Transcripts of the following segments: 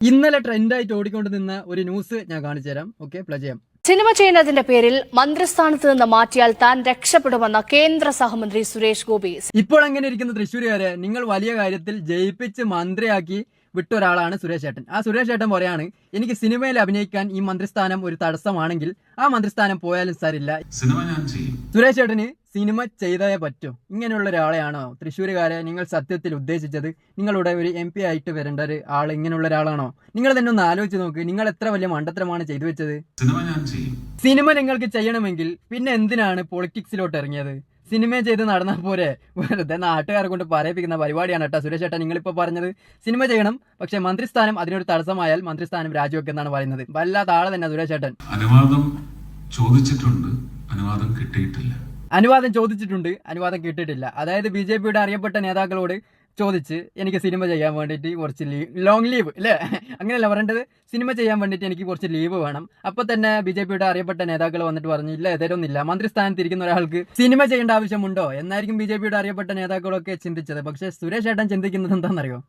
ഇന്നലെ ട്രെൻഡായിട്ട് ഓടിക്കൊണ്ട് നിന്ന ഒരു ന്യൂസ് ഞാൻ കാണിച്ചു തരാം. ഓക്കെ, പ്ലേ ചെയ്യാം. സിനിമ ചെയ്യുന്നതിന്റെ പേരിൽ മന്ത്രിസ്ഥാനത്ത് നിന്ന് മാറ്റിയാൽ താൻ രക്ഷപ്പെടുമെന്ന കേന്ദ്ര സഹമന്ത്രി സുരേഷ് ഗോപി. ഇപ്പോൾ എങ്ങനെ ഇരിക്കുന്ന തൃശ്ശൂരുകാരെ, നിങ്ങൾ വലിയ കാര്യത്തിൽ ജയിപ്പിച്ച് മന്ത്രിയാക്കി വിട്ട ഒരാളാണ് സുരേഷ് ഏട്ടൻ. ആ സുരേഷ് ഏട്ടൻ പറയാണ്, എനിക്ക് സിനിമയിൽ അഭിനയിക്കാൻ ഈ മന്ത്രിസ്ഥാനം ഒരു തടസ്സമാണെങ്കിൽ ആ മന്ത്രിസ്ഥാനം പോയാലും സാരില്ല, സിനിമ ഞാൻ ചെയ്യും. സുരേഷ് ഏട്ടന് സിനിമ ചെയ്തേ പറ്റൂ. ഇങ്ങനെയുള്ള ഒരാളെയാണോ തൃശ്ശൂരുകാരെ നിങ്ങൾ സത്യത്തിൽ ഉദ്ദേശിച്ചത്? നിങ്ങളുടെ ഒരു MP ആയിട്ട് വരേണ്ട ഒരു ആൾ ഇങ്ങനെയുള്ള ഒരാളാണോ? നിങ്ങൾ തന്നെ ഒന്ന് ആലോചിച്ച് നോക്ക്. നിങ്ങൾ എത്ര വലിയ മണ്ടത്തരമാണ് ചെയ്തു വെച്ചത്. സിനിമ ഞാൻ ചെയ്യും. സിനിമ നിങ്ങൾക്ക് ചെയ്യണമെങ്കിൽ പിന്നെ എന്തിനാണ് പൊളിറ്റിക്സിലോട്ട് ഇറങ്ങിയത്? സിനിമ ചെയ്ത് നടന്നാൽ പോരെ? വെറുതെ നാട്ടുകാരെ കൊണ്ട് പറയിപ്പിക്കുന്ന പരിപാടിയാണ് കേട്ടോ സുരേഷ് ഏട്ടൻ നിങ്ങളിപ്പോൾ പറഞ്ഞത്. സിനിമ ചെയ്യണം, പക്ഷെ മന്ത്രിസ്ഥാനം അതിനൊരു തടസ്സമായാൽ മന്ത്രിസ്ഥാനം രാജിവെക്കെന്നാണ് പറയുന്നത്. വല്ലാത്ത ആള് തന്നെ സുരേഷ് ഏട്ടൻ. അനുവാദം ചോദിച്ചിട്ടുണ്ട്, അനുവാദം കിട്ടിയിട്ടില്ല. അനുവാദം ചോദിച്ചിട്ടുണ്ട്, അനുവാദം കിട്ടിയിട്ടില്ല. അതായത് BJP അറിയപ്പെട്ട നേതാക്കളോട് ചോദിച്ച് എനിക്ക് സിനിമ ചെയ്യാൻ വേണ്ടിയിട്ട് കുറച്ച് ലോങ് ലീവ് അല്ലേ, അങ്ങനെയല്ല പറയേണ്ടത്, സിനിമ ചെയ്യാൻ വേണ്ടിയിട്ട് എനിക്ക് കുറച്ച് ലീവ് വേണം. അപ്പൊ തന്നെ BJP അറിയപ്പെട്ട നേതാക്കൾ വന്നിട്ട് പറഞ്ഞു, ഇല്ല തരുന്നില്ല, മന്ത്രിസ്ഥാനത്ത് ഇരിക്കുന്ന ഒരാൾക്ക് സിനിമ ചെയ്യേണ്ട ആവശ്യമുണ്ടോ എന്നായിരിക്കും BJP അറിയപ്പെട്ട നേതാക്കളൊക്കെ ചിന്തിച്ചത്. പക്ഷെ സുരേഷ് ഏട്ടൻ ചിന്തിക്കുന്നത് എന്താണെന്നറിയോ?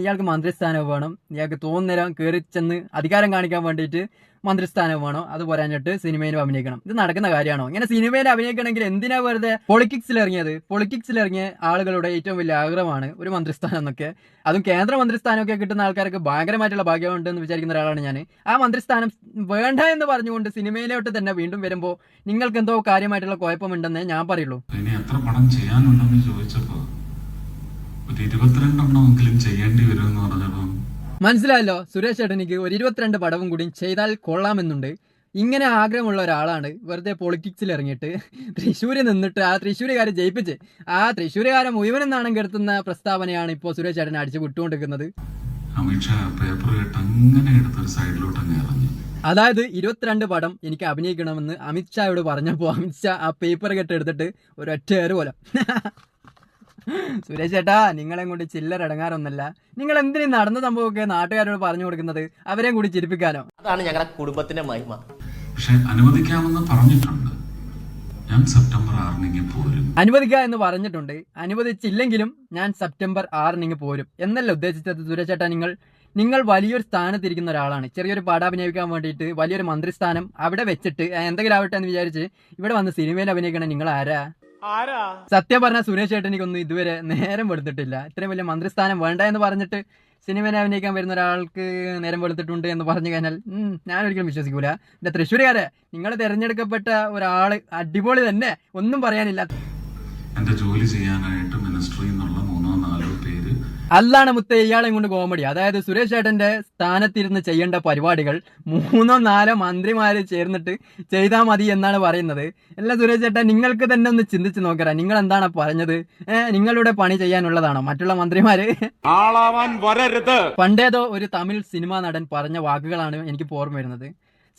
ഇയാൾക്ക് മന്ത്രിസ്ഥാനം വേണം, ഇയാൾക്ക് തോന്നുന്നേരം കയറി ചെന്ന് അധികാരം കാണിക്കാൻ വേണ്ടിയിട്ട് മന്ത്രിസ്ഥാനം വേണോ, അത് പോരാഞ്ഞിട്ട് സിനിമയിൽ അഭിനയിക്കണം. ഇത് നടക്കുന്ന കാര്യമാണോ? ഇങ്ങനെ സിനിമയിൽ അഭിനയിക്കണമെങ്കിൽ എന്തിനാ വെറുതെ പൊളിറ്റിക്സിൽ ഇറങ്ങിയത്? പൊളിറ്റിക്സിൽ ഇറങ്ങിയ ആളുകളുടെ ഏറ്റവും വലിയ ആഗ്രഹമാണ് ഒരു മന്ത്രിസ്ഥാനം എന്നൊക്കെ. അതും കേന്ദ്ര മന്ത്രിസ്ഥാനമൊക്കെ കിട്ടുന്ന ആൾക്കാർക്ക് ഭയങ്കരമായിട്ടുള്ള ഭാഗ്യമുണ്ടെന്ന് വിചാരിക്കുന്ന ഒരാളാണ് ഞാൻ. ആ മന്ത്രിസ്ഥാനം വേണ്ട എന്ന് പറഞ്ഞുകൊണ്ട് സിനിമയിലോട്ട് തന്നെ വീണ്ടും വരുമ്പോൾ നിങ്ങൾക്ക് എന്തോ കാര്യമായിട്ടുള്ള കുഴപ്പമുണ്ടെന്നേ ഞാൻ പറയുള്ളൂ. ഇനി എത്ര പണം ചെയ്യാനുണ്ടെന്ന് ചോദിച്ചപ്പോ ഒരു 22 എണ്ണമെങ്കിലും ചെയ്യേണ്ടി വരുമെന്ന് പറഞ്ഞപ്പം മനസ്സിലായല്ലോ. സുരേഷ് ഏട്ടനിക്ക് ഒരു 22 പടവും കൂടി ചെയ്താൽ കൊള്ളാമെന്നുണ്ട്. ഇങ്ങനെ ആഗ്രഹമുള്ള ഒരാളാണ് വെറുതെ പൊളിറ്റിക്സിൽ ഇറങ്ങിയിട്ട് തൃശ്ശൂരിൽ നിന്നിട്ട് ആ തൃശ്ശൂരുകാരെ ജയിപ്പിച്ച് ആ തൃശ്ശൂരുകാരെ മുഴുവനും നാണം കെടുത്തുന്ന പ്രസ്താവനയാണ് ഇപ്പോൾ സുരേഷ് ഏട്ടനെ അടിച്ചു വിട്ടുകൊണ്ടിരിക്കുന്നത്. അമിത്ഷാ പേപ്പർ കേട്ട് അങ്ങനെ എടുത്തൊരു സൈഡിലോട്ട് അങ്ങ് ഇറങ്ങി. അതായത് 22 പടം എനിക്ക് അഭിനയിക്കണമെന്ന് അമിത്ഷായോട് പറഞ്ഞപ്പോൾ അമിത്ഷാ ആ പേപ്പർ കെട്ട് എടുത്തിട്ട് ഒരൊറ്റ പോലെ. സുരേഷ് ചേട്ടാ, നിങ്ങളെ കൊണ്ട് ചില്ലറ ഇടങ്ങാറൊന്നല്ല. നിങ്ങൾ എന്തിനീ നടന്ന സംഭവമൊക്കെ നാട്ടുകാരോട് പറഞ്ഞു കൊടുക്കുന്നത്? അവരെയും കൂടി ചിരിപ്പിക്കാനോ? അതാണ് ഞങ്ങളുടെ കുടുംബത്തിന്റെ മഹിമ. പക്ഷെ അനുവദിക്കാമെന്ന് പറഞ്ഞിട്ടുണ്ട്. ഞാൻ സെപ്റ്റംബർ 6 പോരും. അനുവദിക്കുക എന്ന് പറഞ്ഞിട്ടുണ്ട്. അനുവദിച്ചില്ലെങ്കിലും ഞാൻ സെപ്റ്റംബർ 6 പോരും എന്നല്ല ഉദ്ദേശിച്ചത് സുരേഷ് ചേട്ടാ. നിങ്ങൾ വലിയൊരു സ്ഥാനത്തിരിക്കുന്ന ഒരാളാണ്. ചെറിയൊരു പടം അഭിനയിക്കാൻ വേണ്ടിയിട്ട് വലിയൊരു മന്ത്രിസ്ഥാനം അവിടെ വെച്ചിട്ട് എന്തെങ്കിലും ആവട്ടെ എന്ന് വിചാരിച്ച് ഇവിടെ വന്ന് സിനിമയിൽ അഭിനയിക്കണം. നിങ്ങൾ ആരാ? സത്യം പറഞ്ഞ സുരേഷ് ചേട്ടനിക്കൊന്നും ഇതുവരെ നേരം വെളുത്തിട്ടില്ല. ഇത്രയും വലിയ മന്ത്രിസ്ഥാനം വേണ്ട എന്ന് പറഞ്ഞിട്ട് സിനിമയിൽ അഭിനയിക്കാൻ വരുന്ന ഒരാൾക്ക് നേരം വെളുത്തിട്ടുണ്ട് എന്ന് പറഞ്ഞു കഴിഞ്ഞാൽ ഞാനൊരിക്കലും വിശ്വസിക്കൂല. എന്റെ തൃശ്ശൂരുകാരെ, നിങ്ങൾ തെരഞ്ഞെടുക്കപ്പെട്ട ഒരാള് അടിപൊളി തന്നെ, ഒന്നും പറയാനില്ല. എന്റെ ജോലി ചെയ്യാനായിട്ട് മിനിസ്ട്രിയിൽ നിന്നുള്ള 3-4 പേര് അല്ലാണ് മുത്തേ ഇയാളെ കൊണ്ട് കോമഡി. അതായത് സുരേഷ് ഏട്ടന്റെ സ്ഥാനത്തിരുന്ന് ചെയ്യേണ്ട പരിപാടികൾ 3-4 മന്ത്രിമാര് ചേർന്നിട്ട് ചെയ്താൽ മതി എന്നാണ് പറയുന്നത്. അല്ല സുരേഷ് ഏട്ടൻ, നിങ്ങൾക്ക് തന്നെ ഒന്ന് ചിന്തിച്ച് നോക്കറ, നിങ്ങൾ എന്താണ് പറഞ്ഞത്? നിങ്ങളുടെ പണി ചെയ്യാനുള്ളതാണോ മറ്റുള്ള മന്ത്രിമാര്? പണ്ടേതോ ഒരു തമിഴ് സിനിമാ നടൻ പറഞ്ഞ വാക്കുകളാണ് എനിക്ക് ഓർമ്മ വരുന്നത്.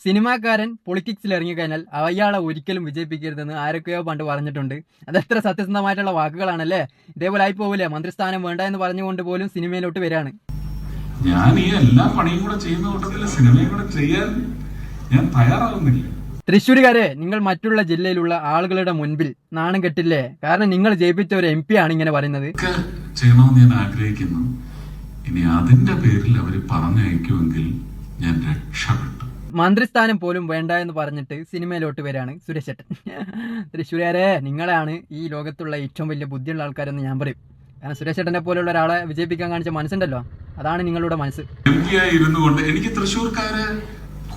സിനിമാക്കാരൻ പൊളിറ്റിക്സിൽ ഇറങ്ങിക്കഴിഞ്ഞാൽ അയാളെ ഒരിക്കലും വിജയിപ്പിക്കരുതെന്ന് ആരൊക്കെയോ പണ്ട് പറഞ്ഞിട്ടുണ്ട്. അതെത്ര സത്യസന്ധമായിട്ടുള്ള വാക്കുകളാണല്ലേ. ഇതേപോലെ ആയി പോവില്ലേ? മന്ത്രിസ്ഥാനം വേണ്ട എന്ന് പറഞ്ഞുകൊണ്ട് പോലും സിനിമയിലോട്ട് വരികയാണ്. ഞാൻ ഈ എല്ലാ പണിയും കൂടെ ചെയ്യുന്ന കൂട്ടത്തിൽ സിനിമയും കൂടെ ചെയ്യാൻ ഞാൻ തയ്യാറാകുന്നില്ല. തൃശ്ശൂരുകാരെ, നിങ്ങൾ മറ്റുള്ള ജില്ലയിലുള്ള ആളുകളുടെ മുൻപിൽ നാണം കെട്ടില്ലേ? കാരണം നിങ്ങൾ ജയിപ്പിച്ച ഒരു MP ആണ് ഇങ്ങനെ പറയുന്നത്. ചെയ്യണമെന്ന് ഞാൻ ആഗ്രഹിക്കുന്നു. ഇനി അതിന്റെ പേരിൽ അവര് പറഞ്ഞയക്കുമെങ്കിൽ ഞാൻ രക്ഷപ്പെട്ടു. മന്ത്രിസ്ഥാനം പോലും വേണ്ട എന്ന് പറഞ്ഞിട്ട് സിനിമയിലോട്ട് വരികയാണ് സുരേഷ് ഏട്ടൻ. തൃശ്ശൂരുകാരെ, നിങ്ങളാണ് ഈ ലോകത്തുള്ള ഏറ്റവും വലിയ ബുദ്ധിയുള്ള ആൾക്കാരെന്ന് ഞാൻ പറയും. കാരണം സുരേഷ് ഏട്ടനെ പോലുള്ള ഒരാളെ വിജയിപ്പിക്കാൻ കാണിച്ച മനസ്സുണ്ടല്ലോ, അതാണ് നിങ്ങളുടെ മനസ്സ്. MP ആയിരുന്നു കൊണ്ട് എനിക്ക് തൃശ്ശൂർക്കാരെ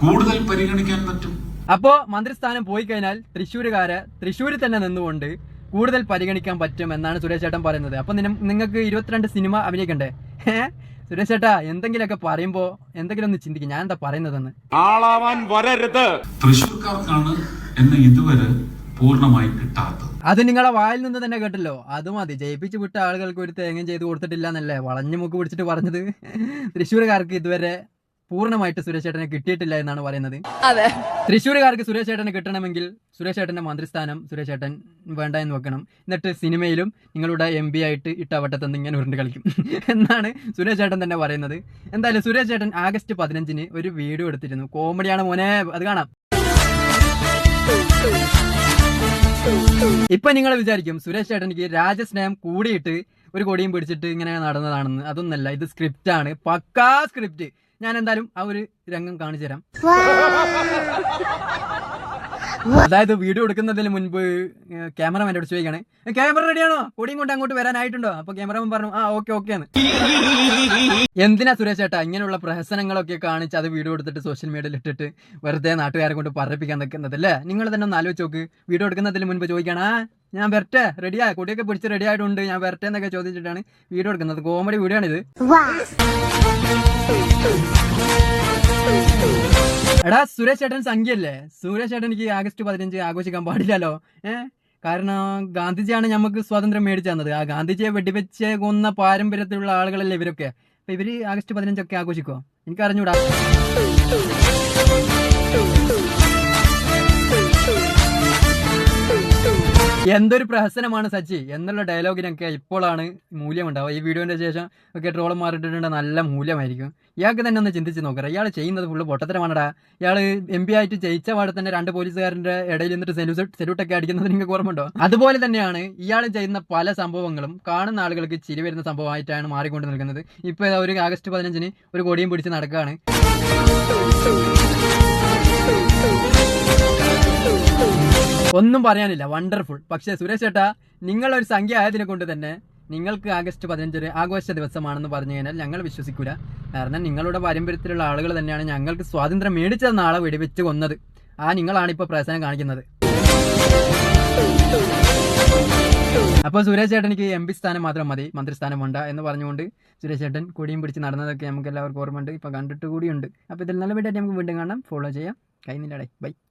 കൂടുതൽ പരിഗണിക്കാൻ പറ്റും. അപ്പോ മന്ത്രിസ്ഥാനം പോയി കഴിഞ്ഞാൽ തൃശ്ശൂരിൽ തന്നെ നിന്നുകൊണ്ട് കൂടുതൽ പരിഗണിക്കാൻ പറ്റും എന്നാണ് സുരേഷ് ഏട്ടൻ പറയുന്നത്. അപ്പൊ നിങ്ങൾക്ക് 22 സിനിമ അഭിനയിക്കണ്ടേ? സുരേഷ് ചേട്ടാ, എന്തെങ്കിലുമൊക്കെ പറയുമ്പോ എന്തെങ്കിലും ഒന്ന് ചിന്തിക്കും. ഞാൻ എന്താ പറയുന്നതെന്ന്. തൃശ്ശൂർക്കാർക്കാണ് എന്നെ ഇതുവരെ പൂർണ്ണമായി കിട്ടാത്തത്. അത് നിങ്ങളെ വായിൽ നിന്ന് തന്നെ കേട്ടല്ലോ. അത് മതി. ജയിപ്പിച്ചു വിട്ട ആളുകൾക്ക് ഒരു തേങ്ങയും ചെയ്ത് കൊടുത്തിട്ടില്ല എന്നല്ലേ വളഞ്ഞു മുക്ക് പിടിച്ചിട്ട് പറഞ്ഞത്. തൃശ്ശൂരുകാർക്ക് ഇതുവരെ പൂർണ്ണമായിട്ട് സുരേഷ് ചേട്ടനെ കിട്ടിയിട്ടില്ല എന്നാണ് പറയുന്നത്. അതെ, തൃശ്ശൂരുകാർക്ക് സുരേഷ് ചേട്ടനെ കിട്ടണമെങ്കിൽ സുരേഷ് ചേട്ടന്റെ മന്ത്രിസ്ഥാനം സുരേഷ് ചേട്ടൻ വേണ്ട എന്ന് വെക്കണം. എന്നിട്ട് സിനിമയിലും നിങ്ങളുടെ MP ആയിട്ട് ഇട്ടവട്ടത്തെന്ന് ഇങ്ങനെ ഉരുണ്ട് കളിക്കും എന്നാണ് സുരേഷ് ചേട്ടൻ തന്നെ പറയുന്നത്. എന്തായാലും സുരേഷ് ചേട്ടൻ ആഗസ്റ്റ് 15 ഒരു വീഡിയോ എടുത്തിരുന്നു. കോമഡിയാണ് മോനെ, അത് കാണാം. ഇപ്പൊ നിങ്ങൾ വിചാരിക്കും സുരേഷ് ചേട്ടനിക്ക് രാജസ്നേഹം കൂടിയിട്ട് ഒരു കൊടിയും പിടിച്ചിട്ട് ഇങ്ങനെ നടന്നതാണെന്ന്. അതൊന്നല്ല, ഇത് സ്ക്രിപ്റ്റ് ആണ്, പക്കാ സ്ക്രിപ്റ്റ്. ഞാൻ എന്തായാലും ആ ഒരു രംഗം കാണിച്ചു തരാം. അതായത് വീഡിയോ എടുക്കുന്നതിന് മുൻപ് ക്യാമറമാനോട് ചോദിക്കാണ്, ക്യാമറ റെഡിയാണോ, കൊടിയും കൊണ്ട് അങ്ങോട്ട് വരാനായിട്ടുണ്ടോ? അപ്പൊ ക്യാമറമാൻ പറഞ്ഞു ആ ഓക്കെ ഓക്കെ എന്ന്. എന്തിനാ സുരേഷ് ചേട്ടാ ഇങ്ങനെയുള്ള പ്രഹസനങ്ങളൊക്കെ കാണിച്ച് അത് വീഡിയോ എടുത്തിട്ട് സോഷ്യൽ മീഡിയയിൽ ഇട്ടിട്ട് വെറുതെ നാട്ടുകാരെ കൊണ്ട് പറയിപ്പിക്കാൻ നിൽക്കുന്നത് അല്ലേ? നിങ്ങൾ തന്നെ ഒന്ന് ആലോചിച്ച് നോക്ക്. വീഡിയോ എടുക്കുന്നതിന് മുൻപ് ചോദിക്കണം, ഞാൻ വരട്ടെ, റെഡിയാ, കൊടിയൊക്കെ പിടിച്ച് റെഡി ആയിട്ടുണ്ട്, ഞാൻ വരട്ടെ എന്നൊക്കെ ചോദിച്ചിട്ടാണ് വീഡിയോ എടുക്കുന്നത്. കോമഡി വീഡിയോ ആണിത്. എടാ സുരേഷ് ചേട്ടൻ സംഖ്യല്ലേ? സുരേഷ് ചേട്ടൻ എനിക്ക് ആഗസ്റ്റ് 15 ആഘോഷിക്കാൻ പാടില്ലല്ലോ. കാരണം ഗാന്ധിജിയാണ് നമുക്ക് സ്വാതന്ത്ര്യം മേടിച്ചു തന്നത്. ആ ഗാന്ധിജിയെ വെടിവെച്ച് കൊന്ന പാരമ്പര്യത്തിലുള്ള ആളുകളല്ലേ ഇവരൊക്കെ. അപ്പൊ ഇവര് ആഗസ്റ്റ് 15 ഒക്കെ ആഘോഷിക്കോ? എനിക്ക് അറിഞ്ഞൂടാ. എന്തൊരു പ്രഹസനമാണ് സച്ചി എന്നുള്ള ഡയലോഗിനൊക്കെ ഇപ്പോഴാണ് മൂല്യമുണ്ടാവുക. ഈ വീഡിയോന്റെ ശേഷം ഒക്കെ ട്രോളും മാറിയിട്ടുണ്ട്, നല്ല മൂല്യമായിരിക്കും. ഇയാൾക്ക് തന്നെ ഒന്ന് ചിന്തിച്ച് നോക്കറ, ഇയാൾ ചെയ്യുന്നത് ഫുള്ള് പൊട്ടത്തരമാണടാ. ഇയാൾ MP ആയിട്ട് ജയിച്ച പാടെ തന്നെ 2 പോലീസുകാരന്റെ ഇടയിൽ നിന്നിട്ട് സെല്യൂട്ടൊക്കെ അടിക്കുന്നത് നിങ്ങൾക്ക് ഓർമ്മയുണ്ടോ? അതുപോലെ തന്നെയാണ് ഇയാൾ ചെയ്യുന്ന പല സംഭവങ്ങളും കാണുന്ന ആളുകൾക്ക് ചിരി വരുന്ന സംഭവമായിട്ടാണ് മാറിക്കൊണ്ട് നിൽക്കുന്നത്. ഇപ്പൊ ഒരു ആഗസ്റ്റ് 15 ഒരു കൊടിയും പിടിച്ച് നടക്കുകയാണ്. ഒന്നും പറയാനില്ല, വണ്ടർഫുൾ. പക്ഷേ സുരേഷ് ചേട്ടാ നിങ്ങളൊരു സംഖ്യ ആയതിനെ കൊണ്ട് തന്നെ നിങ്ങൾക്ക് ആഗസ്റ്റ് 15 ഒരു ആഘോഷ ദിവസമാണെന്ന് പറഞ്ഞു കഴിഞ്ഞാൽ ഞങ്ങൾ വിശ്വസിക്കൂല. കാരണം നിങ്ങളുടെ പാരമ്പര്യത്തിലുള്ള ആളുകൾ തന്നെയാണ് ഞങ്ങൾക്ക് സ്വാതന്ത്ര്യം മേടിച്ച നാളെ വെടിവെച്ച് കൊന്നത്. നിങ്ങളാണ് ഇപ്പൊ പ്രസനം കാണിക്കുന്നത്. അപ്പോൾ സുരേഷ് ചേട്ടനിക്ക് MP സ്ഥാനം മാത്രം മതി, മന്ത്രിസ്ഥാനം വേണ്ട എന്ന് പറഞ്ഞുകൊണ്ട് സുരേഷ് ചേട്ടൻ കൊടിയും പിടിച്ച് നടന്നതൊക്കെ നമുക്ക് എല്ലാവർക്കും ഓർമ്മയുണ്ട്, ഇപ്പൊ കണ്ടിട്ട് കൂടിയുണ്ട്. അപ്പോൾ ഇതിൽ നല്ല വീഡിയോ നമുക്ക് വീണ്ടും കാണാം. ഫോളോ ചെയ്യാം. കഴിഞ്ഞില്ലടേ, ബൈ.